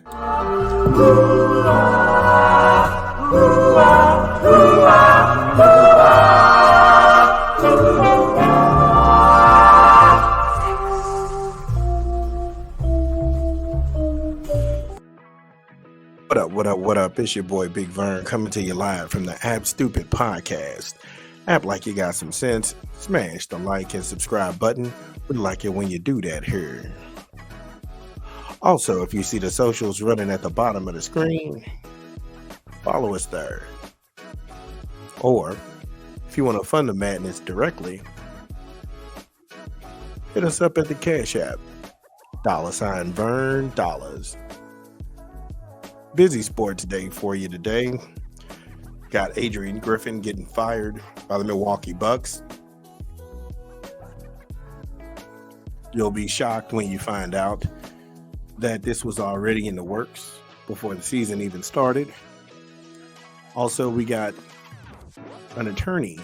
What up? It's your boy Big Vern coming to you live from the App Stupid Podcast. App like you got some sense. Smash the like and subscribe button. We like it when you do that here. Also, if you see the socials running at the bottom of the screen, follow us there. Or, if you want to fund the madness directly, hit us up at the Cash App. $Vern Dollars. Busy sports day for you today. Got Adrian Griffin getting fired by the Milwaukee Bucks. You'll be shocked when you find out that this was already in the works before the season even started. Also, we got an attorney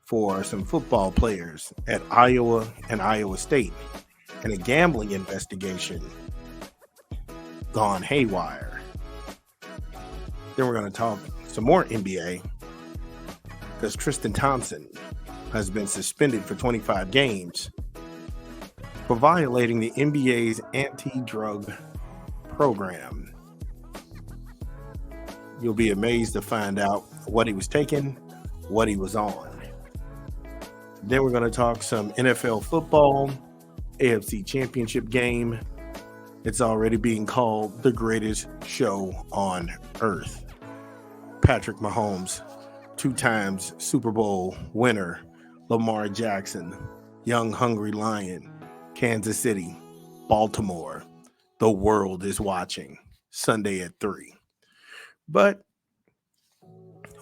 for some football players at Iowa and Iowa State, and a gambling investigation gone haywire. Then we're going to talk some more NBA because Tristan Thompson has been suspended for 25 games for violating the NBA's anti-drug program. You'll be amazed to find out what he was taking, what he was on. Then we're going to talk some NFL football, AFC Championship game. It's already being called the greatest show on earth. Patrick Mahomes, 2 times Super Bowl winner, Lamar Jackson, young hungry lion, Kansas City, Baltimore. The world is watching Sunday at 3. But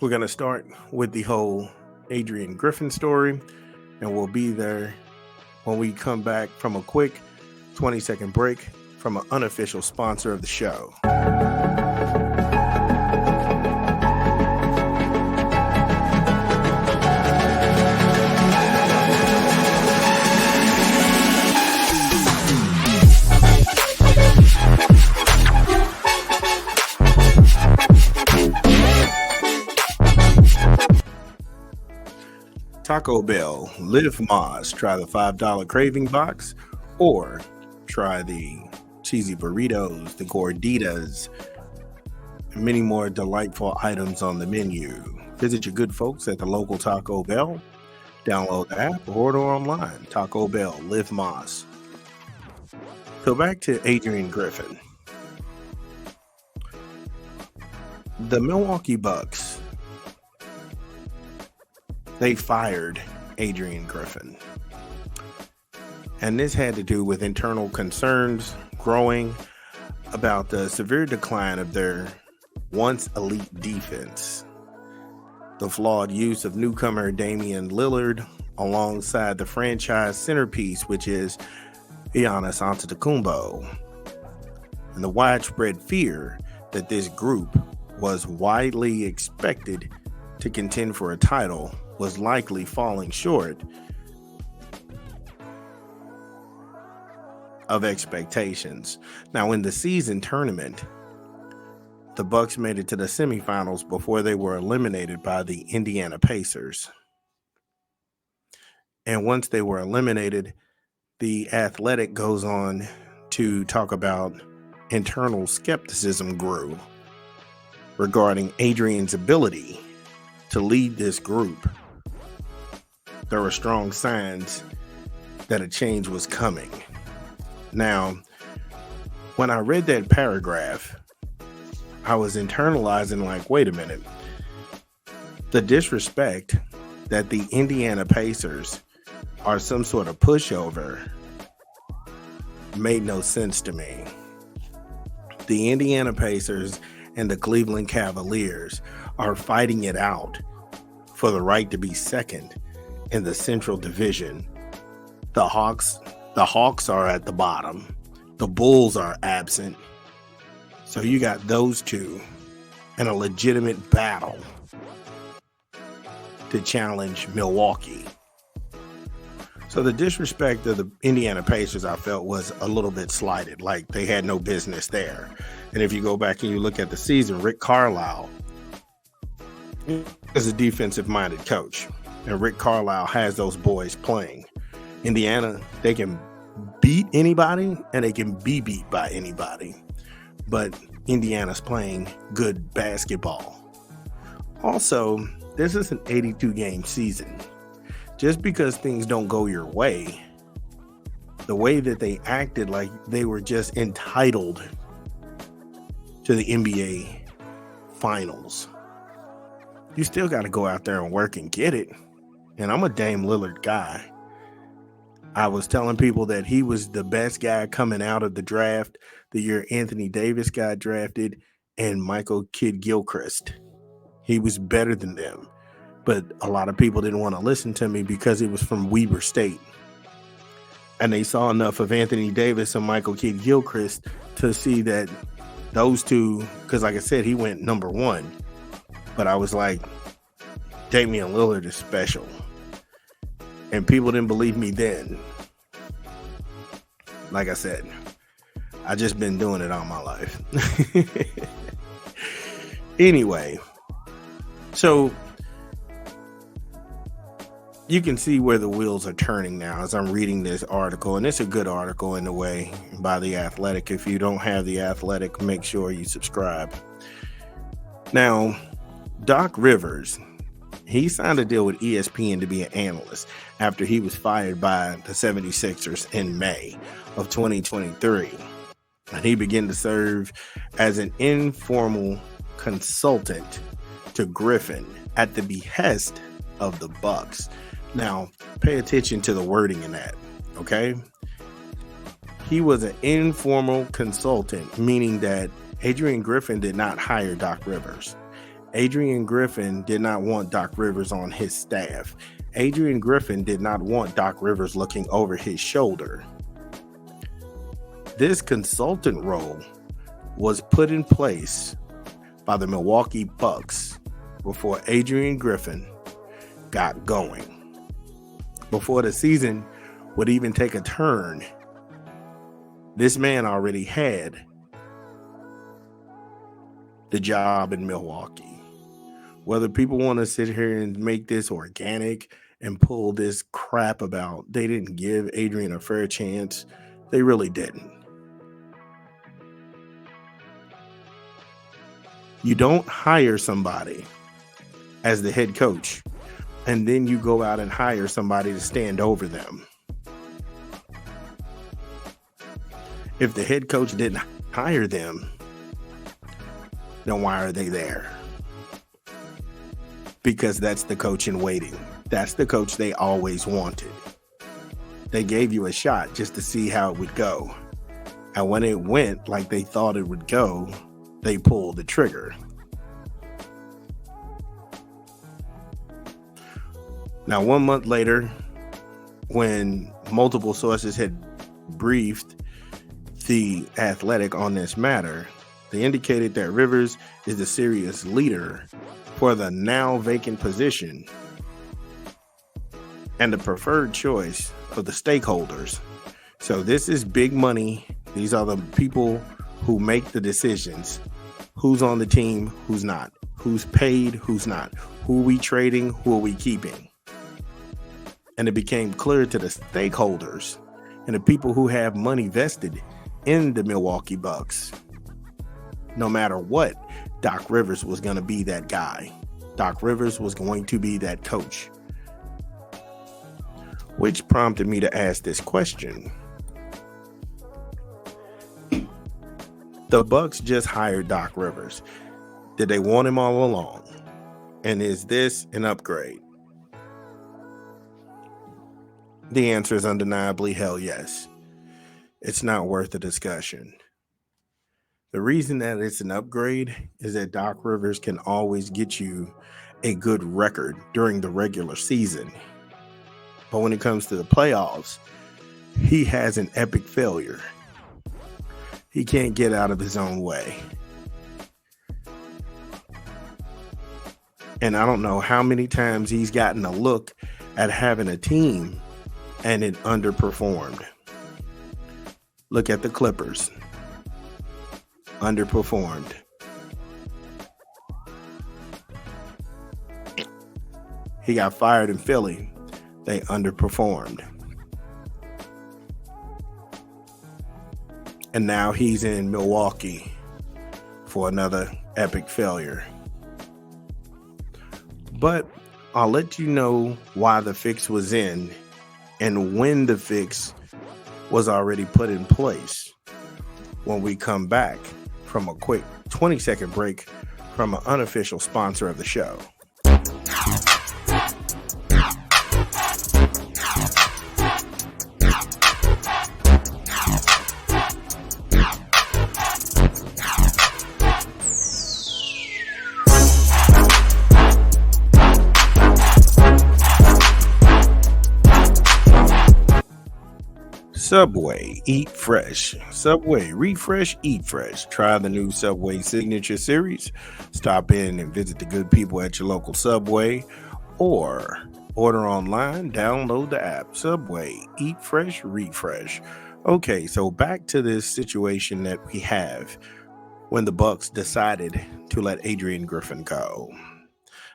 we're going to start with the whole Adrian Griffin story, and we'll be there when we come back from a quick 20-second break from an unofficial sponsor of the show. Taco Bell, Live Moss, try the $5 craving box, or try the cheesy burritos, the gorditas, and many more delightful items on the menu. Visit your good folks at the local Taco Bell. Download the app or order online. Taco Bell, Live Moss. So back to Adrian Griffin. The Milwaukee Bucks, they fired Adrian Griffin. And this had to do with internal concerns growing about the severe decline of their once elite defense. The flawed use of newcomer Damian Lillard alongside the franchise centerpiece, which is Giannis Antetokounmpo. And the widespread fear that this group was widely expected to contend for a title was likely falling short of expectations. Now, in the season tournament, the Bucks made it to the semifinals before they were eliminated by the Indiana Pacers. And once they were eliminated, the Athletic goes on to talk about internal skepticism grew regarding Adrian's ability to lead this group. There were strong signs that a change was coming. Now, when I read that paragraph, I was internalizing like, wait a minute. The disrespect that the Indiana Pacers are some sort of pushover made no sense to me. The Indiana Pacers and the Cleveland Cavaliers are fighting it out for the right to be second in the Central Division. The Hawks are at the bottom. The Bulls are absent. So you got those two in a legitimate battle to challenge Milwaukee. So the disrespect of the Indiana Pacers, I felt, was a little bit slighted. Like they had no business there. And if you go back and you look at the season, Rick Carlisle is a defensive-minded coach. And Rick Carlisle has those boys playing. Indiana, they can beat anybody and they can be beat by anybody. But Indiana's playing good basketball. Also, this is an 82-game season. Just because things don't go your way, the way that they acted like they were just entitled to the NBA Finals, you still got to go out there and work and get it. And I'm a Dame Lillard guy. I was telling people that he was the best guy coming out of the draft the year Anthony Davis got drafted and Michael Kidd-Gilchrist. He was better than them. But a lot of people didn't want to listen to me because he was from Weber State. And they saw enough of Anthony Davis and Michael Kidd-Gilchrist to see that those two, because like I said, he went number one. But I was like, Damian Lillard is special. And people didn't believe me then. Like I said, I just been doing it all my life. Anyway, so you can see where the wheels are turning now as I'm reading this article. And it's a good article in a way by The Athletic. If you don't have The Athletic, make sure you subscribe. Now, Doc Rivers, he signed a deal with ESPN to be an analyst after he was fired by the 76ers in May of 2023. And he began to serve as an informal consultant to Griffin at the behest of the Bucks. Now, pay attention to the wording in that, okay? He was an informal consultant, meaning that Adrian Griffin did not hire Doc Rivers. Adrian Griffin did not want Doc Rivers on his staff. Adrian Griffin did not want Doc Rivers looking over his shoulder. This consultant role was put in place by the Milwaukee Bucks before Adrian Griffin got going. Before the season would even take a turn, this man already had the job in Milwaukee. Whether people want to sit here and make this organic and pull this crap about they didn't give Adrian a fair chance, they really didn't. You don't hire somebody as the head coach and then you go out and hire somebody to stand over them. If the head coach didn't hire them, then why are they there? Because that's the coach in waiting. That's the coach they always wanted. They gave you a shot just to see how it would go. And when it went like they thought it would go, they pulled the trigger. Now, 1 month later, when multiple sources had briefed The Athletic on this matter, they indicated that Rivers is the serious leader for the now vacant position and the preferred choice of the stakeholders. So this is big money. These are the people who make the decisions. Who's on the team, who's not. Who's paid, who's not. Who are we trading, who are we keeping? And it became clear to the stakeholders and the people who have money vested in the Milwaukee Bucks, no matter what, Doc Rivers was going to be that guy. Doc Rivers was going to be that coach. Which prompted me to ask this question. The Bucks just hired Doc Rivers. Did they want him all along? And is this an upgrade? The answer is undeniably hell yes. It's not worth a discussion. The reason that it's an upgrade is that Doc Rivers can always get you a good record during the regular season. But when it comes to the playoffs, he has an epic failure. He can't get out of his own way. And I don't know how many times he's gotten a look at having a team and it underperformed. Look at the Clippers. Underperformed. He got fired in Philly. They underperformed. And now he's in Milwaukee for another epic failure. But I'll let you know why the fix was in and when the fix was already put in place when we come back from a quick 20-second break from an unofficial sponsor of the show. Subway, eat fresh. Subway, refresh, eat fresh. Try the new Subway Signature Series. Stop in and visit the good people at your local Subway, or order online, download the app. Subway, eat fresh, refresh. Okay, so back to this situation that we have when the Bucks decided to let Adrian Griffin go.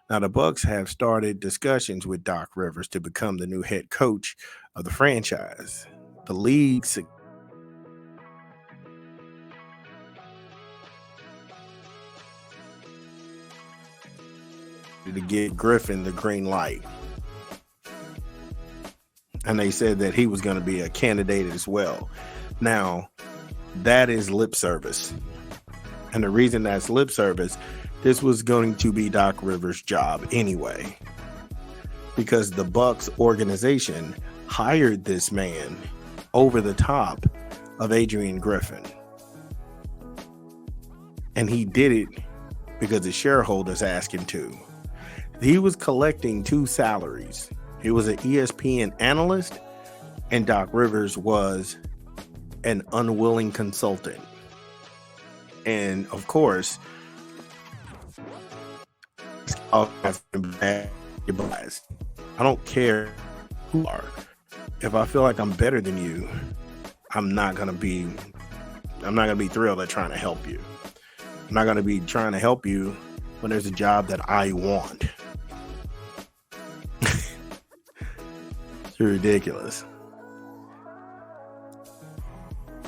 Now, the Bucks have started discussions with Doc Rivers to become the new head coach of the franchise. The league to give Griffin the green light. And they said that he was going to be a candidate as well. Now, that is lip service. And the reason that's lip service, this was going to be Doc Rivers' job anyway. Because the Bucks organization hired this man over the top of Adrian Griffin. And he did it because the shareholders asked him to. He was collecting two salaries. He was an ESPN analyst, and Doc Rivers was an unwilling consultant. And of course, I don't care who you are. If I feel like I'm better than you, I'm not gonna be thrilled at trying to help you. I'm not gonna be trying to help you when there's a job that I want. It's ridiculous.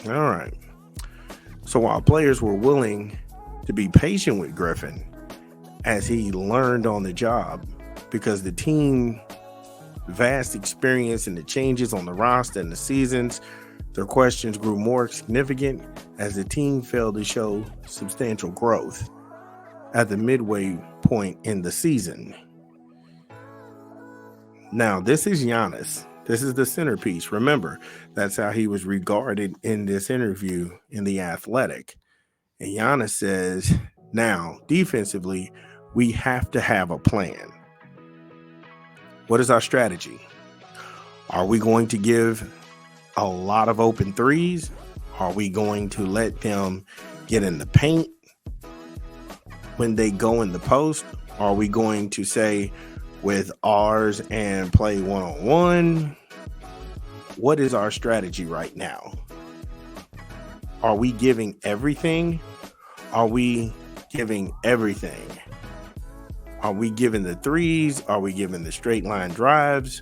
All right. So while players were willing to be patient with Griffin as he learned on the job, because the team vast experience and the changes on the roster and the seasons, their questions grew more significant as the team failed to show substantial growth at the midway point in the season. Now, this is Giannis. This is the centerpiece. Remember, that's how he was regarded in this interview in The Athletic. And Giannis says, now, defensively, we have to have a plan. What is our strategy? Are we going to give a lot of open threes? Are we going to let them get in the paint when they go in the post? Are we going to say with ours and play one-on-one? What is our strategy right now? Are we giving everything? Are we giving everything? Are we giving the threes? Are we giving the straight line drives?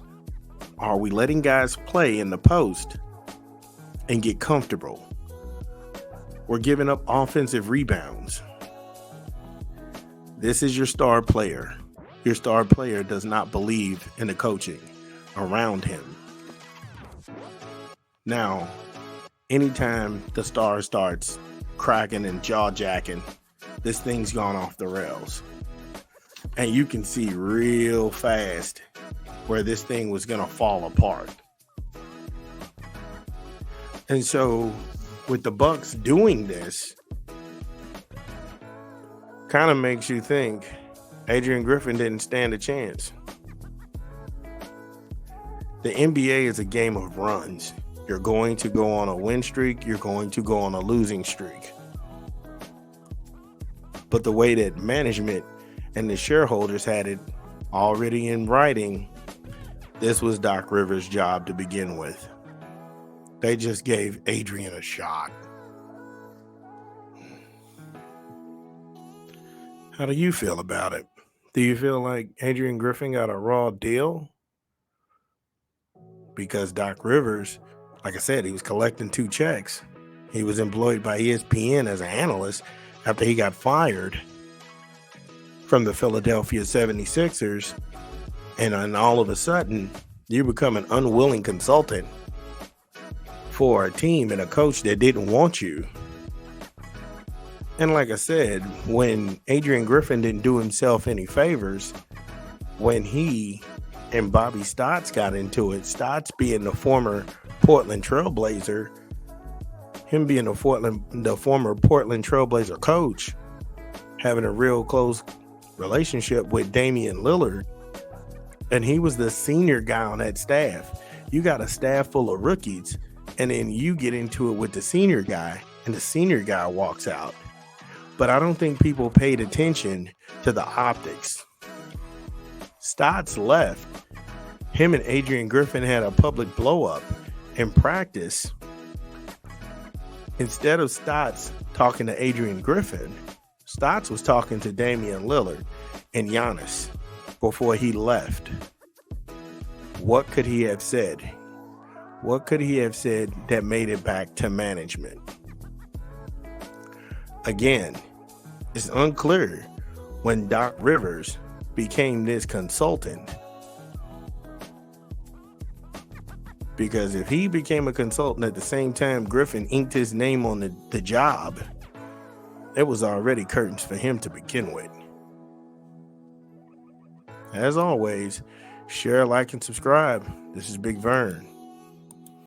Are we letting guys play in the post and get comfortable? We're giving up offensive rebounds. This is your star player. Your star player does not believe in the coaching around him. Now, anytime the star starts cracking and jaw-jacking, this thing's gone off the rails. And you can see real fast where this thing was going to fall apart. And so with the Bucks doing this, kind of makes you think Adrian Griffin didn't stand a chance. The NBA is a game of runs. You're going to go on a win streak. You're going to go on a losing streak. But the way that management and the shareholders had it already in writing, This was Doc Rivers' job to begin with. They just gave Adrian a shot. How do you feel about it? Do you feel like Adrian Griffin got a raw deal? Because Doc Rivers, like I said, he was collecting 2 checks. He was employed by ESPN as an analyst after he got fired from the Philadelphia 76ers. And then all of a sudden, you become an unwilling consultant for a team and a coach that didn't want you. And like I said, when Adrian Griffin didn't do himself any favors, when he and Bobby Stotts got into it, Stotts being the former Portland Trailblazer, him being the former Portland Trailblazer coach, having a real close relationship with Damian Lillard, and he was the senior guy on that staff. You got a staff full of rookies, and then you get into it with the senior guy, and the senior guy walks out. But I don't think people paid attention to the optics. Stotts left. Him and Adrian Griffin had a public blow-up in practice. Instead of Stotts talking to Adrian Griffin, Stotts was talking to Damian Lillard and Giannis before he left. What could he have said? What could he have said that made it back to management? Again, it's unclear when Doc Rivers became this consultant. Because if he became a consultant at the same time Griffin inked his name on the job, it was already curtains for him to begin with. As always, share, like, and subscribe. This is Big Vern.